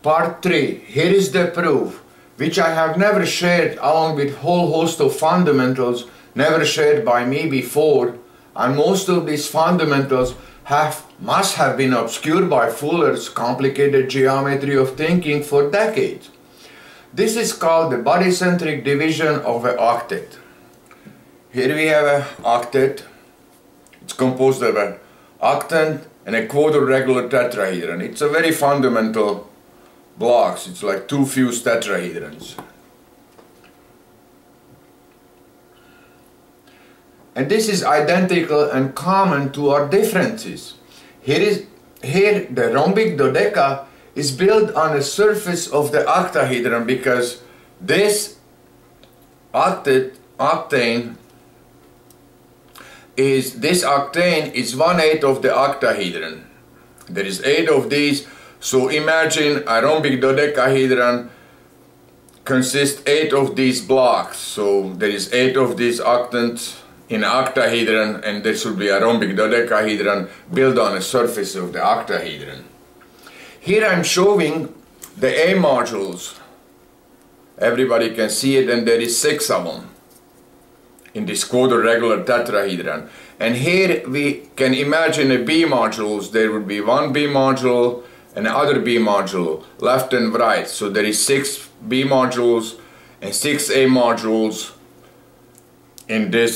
Part 3. Here is the proof, which I have never shared along with whole host of fundamentals never shared by me before, and most of these fundamentals must have been obscured by Fuller's complicated geometry of thinking for decades. This is called the body-centric division of an octet. Here we have an octet. It's composed of an octant and a quadriregular tetrahedron. It's a very fundamental blocks. It's like two fused tetrahedrons. And this is identical and common to our differences. Here the rhombic dodeca is built on the surface of the octahedron, because this octane is 1/8 of the octahedron. There is 8 of these, so imagine a rhombic dodecahedron consists 8 of these blocks. So there is 8 of these octants in octahedron, and there should be a rhombic dodecahedron built on the surface of the octahedron. Here I'm showing the A modules. Everybody can see it, and there is 6 of them in this quadriregular tetrahedron. And here we can imagine the B modules. There would be one B module and another B module, left and right. So there is 6 B modules and 6 A modules in this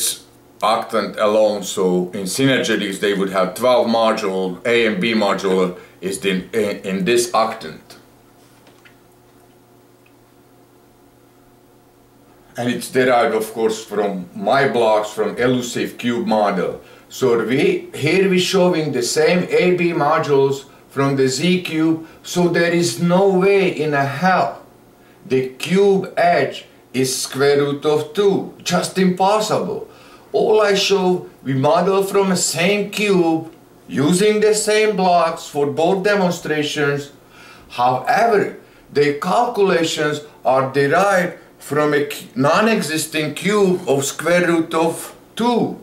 octant alone. So in synergetics they would have 12 modules. A and B module is in this octant. And it's derived, of course, from my blocks from elusive cube model. So here we're showing the same AB modules from the Z cube, so there is no way in hell the cube edge is square root of 2. Just impossible. All I show, we model from the same cube using the same blocks for both demonstrations. However, the calculations are derived from a non-existing cube of square root of 2,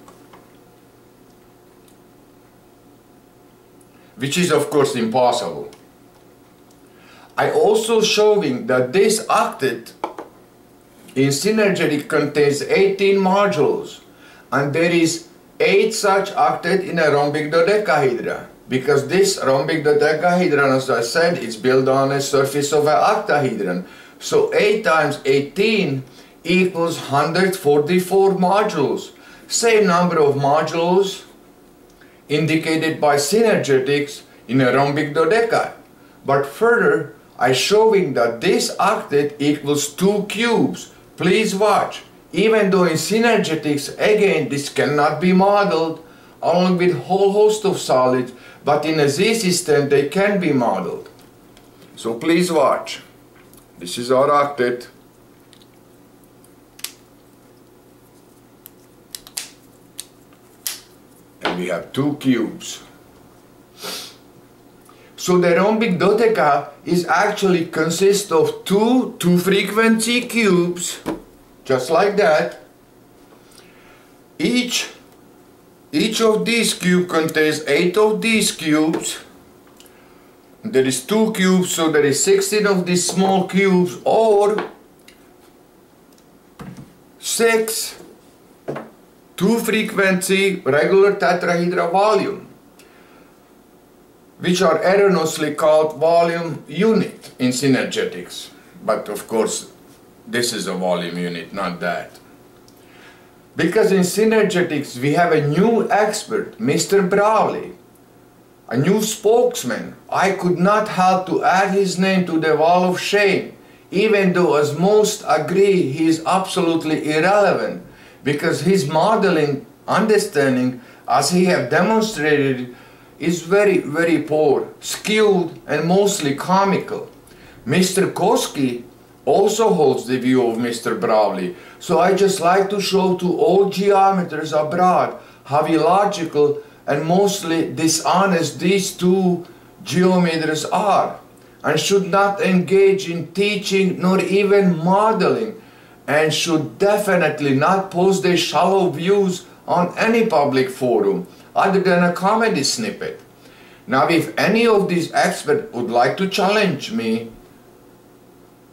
which is of course impossible. I also showing that this octet in synergetic contains 18 modules, and there is 8 such octet in a rhombic dodecahedra, because this rhombic dodecahedron, as I said, is built on a surface of an octahedron. So 8 times 18 equals 144 modules. Same number of modules indicated by synergetics in a rhombic dodeca. But further, I showing that this octet equals 2 cubes. Please watch. Even though in synergetics, again, this cannot be modeled along with whole host of solids, but in a Z system they can be modeled. So please watch. This is our octet. And we have 2 cubes. So the rhombic dodeca is actually consists of 2 frequency cubes, just like that. Each of these cubes contains 8 of these cubes. There is 2 cubes, so there is 16 of these small cubes, or 6 2 frequency regular tetrahedra volume, which are erroneously called volume unit in synergetics. But of course this is a volume unit, not that. Because in synergetics we have a new expert, Mr. Brawley, a new spokesman. I could not help to add his name to the wall of shame, even though as most agree he is absolutely irrelevant, because his modeling understanding, as he have demonstrated, is very, very poor, skewed and mostly comical. Mr. Koski also holds the view of Mr. Brawley, so I just like to show to all geometers abroad how illogical and mostly dishonest these 2 geometers are, and should not engage in teaching nor even modeling, and should definitely not post their shallow views on any public forum other than a comedy snippet. Now if any of these experts would like to challenge me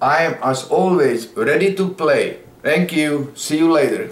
I am as always ready to play. Thank you. See you later.